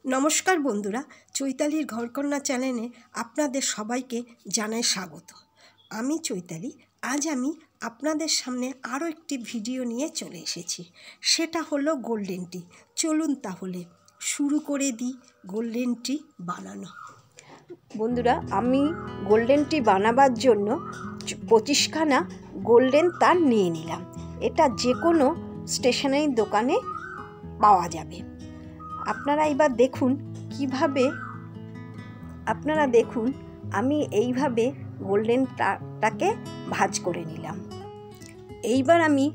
নমস্কার বন্ধুরা, চৈতালির ঘরকন্যা চ্যানেলে আপনাদের সবাইকে জানাই স্বাগত। আমি চৈতালি। আজ আমি আপনাদের সামনে আরও একটি ভিডিও নিয়ে চলে এসেছি। সেটা হলো গোল্ডেন টি। চলুন তাহলে শুরু করে দিই গোল্ডেন টি বানানো। বন্ধুরা, আমি গোল্ডেন টি বানাবার জন্য 25খানা গোল্ডেন তার নিয়ে নিলাম। এটা যে কোনো স্টেশনারি দোকানে পাওয়া যাবে। আপনারা এবার দেখুন আমি এইভাবে গোল্ডেন তারটাকে ভাঁজ করে নিলাম। এইবার আমি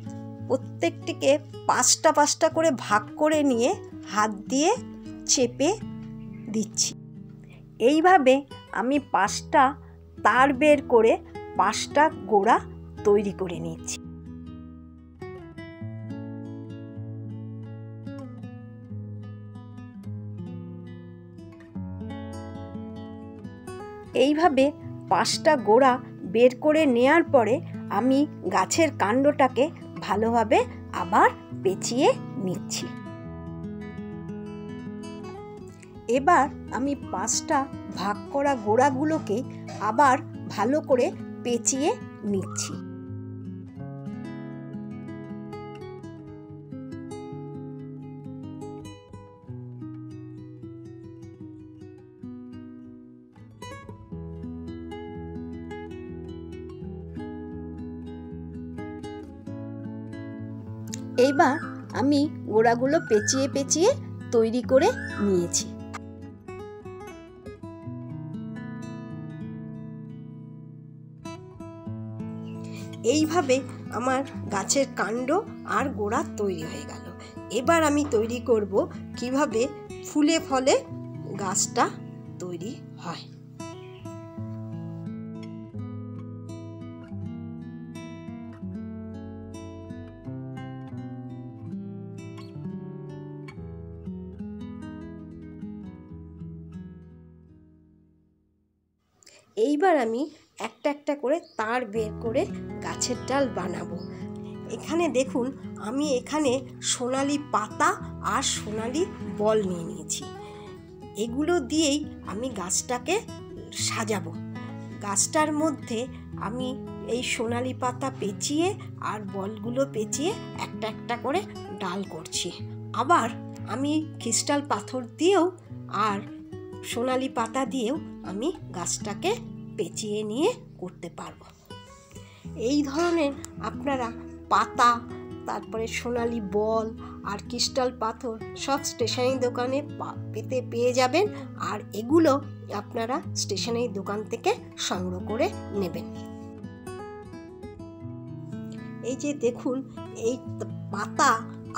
প্রত্যেকটিকে 5টা করে ভাগ করে নিয়ে হাত দিয়ে চেপে দিচ্ছি। এইভাবে আমি 5টা তার বের করে 5টা গোড়া তৈরি করে নিচ্ছি। এইভাবে 5টা গোড়া বের করে নেওয়ার পরে আমি গাছের কাণ্ডটাকে ভালোভাবে আবার পেঁচিয়ে নিচ্ছি। এবার আমি 5টা ভাগ করা গোড়াগুলোকে আবার ভালো করে পেঁচিয়ে নিচ্ছি। এইবার আমি গোড়াগুলো পেঁচিয়ে পেঁচিয়ে তৈরি করে নিয়েছি। এইভাবে আমার গাছের কাণ্ড আর গোড়া তৈরি হয়ে গেল। এবার আমি তৈরি করব কিভাবে ফুলে ফলে গাছটা তৈরি হয়। এইবার আমি একটা একটা করে তার বের করে গাছের ডাল বানাবো। এখানে দেখুন, আমি এখানে সোনালি পাতা আর সোনালি বল নিয়ে নিয়েছি। এগুলো দিয়েই আমি গাছটাকে সাজাবো। গাছটার মধ্যে আমি এই সোনালি পাতা পেঁচিয়ে আর বলগুলো পেঁচিয়ে একটা একটা করে ডাল করছি। আবার আমি ক্রিস্টাল পাথর দিয়েও আর সোনালি পাতা দিয়েও আমি গাছটাকে পেঁচিয়ে নিয়ে করতে পারবো। এই ধরনের আপনারা পাতা, তারপরে সোনালি বল আর ক্রিস্টাল পাথর সব স্টেশনারি দোকানে পেয়ে যাবেন। আর এগুলো আপনারা স্টেশনারি দোকান থেকে সংগ্রহ করে নেবেন। এই যে দেখুন, এই পাতা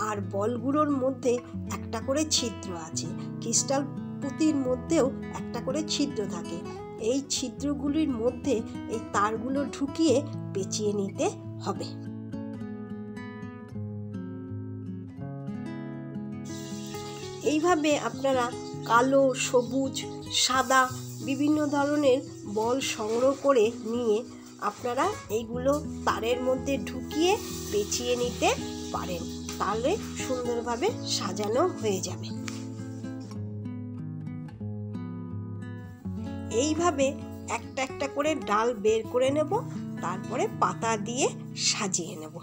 আর বলগুলোর মধ্যে একটা করে ছিদ্র আছে। ক্রিস্টাল পুঁতির মধ্যেও একটা করে ছিদ্র থাকে। এই ছিদ্রগুলির মধ্যে এই তারগুলো ঢুকিয়ে পেঁচিয়ে নিতে হবে। এইভাবে আপনারা কালো, সবুজ, সাদা বিভিন্ন ধরনের বল সংগ্রহ করে নিয়ে আপনারা এইগুলো তারের মধ্যে ঢুকিয়ে পেঁচিয়ে নিতে পারেন। তাহলে সুন্দরভাবে সাজানো হয়ে যাবে। এইভাবে একটা একটা করে ডাল বের করে নেব, তারপরে পাতা দিয়ে সাজিয়ে নেব।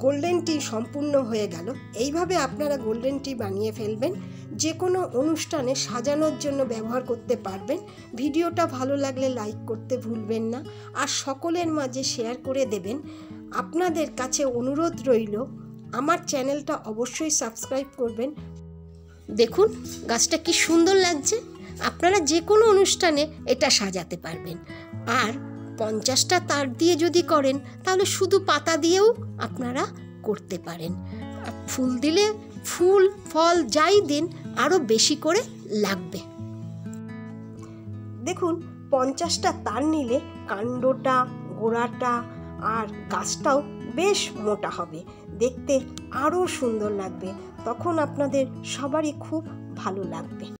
গোল্ডেন টি সম্পূর্ণ হয়ে গেল। এইভাবে আপনারা গোল্ডেন টি বানিয়ে ফেলবেন। যে কোনো অনুষ্ঠানে সাজানোর জন্য ব্যবহার করতে পারবেন। ভিডিওটা ভালো লাগলে লাইক করতে ভুলবেন না, আর সকলের মাঝে শেয়ার করে দেবেন। আপনাদের কাছে অনুরোধ রইল, আমার চ্যানেলটা অবশ্যই সাবস্ক্রাইব করবেন। দেখুন গাছটা কি সুন্দর লাগছে। আপনারা যে কোনো অনুষ্ঠানে এটা সাজাতে পারবেন। আর 50টা তার দিয়ে যদি করেন তাহলে শুধু পাতা দিয়েও আপনারা করতে পারেন। ফুল দিলে ফুল ফল যাই দিন আরও বেশি করে লাগবে। দেখুন 50টা তার নিলে কাণ্ডটা, গোড়াটা আর গাছটাও বেশ মোটা হবে, দেখতে আরও সুন্দর লাগবে, তখন আপনাদের সবারই খুব ভালো লাগবে।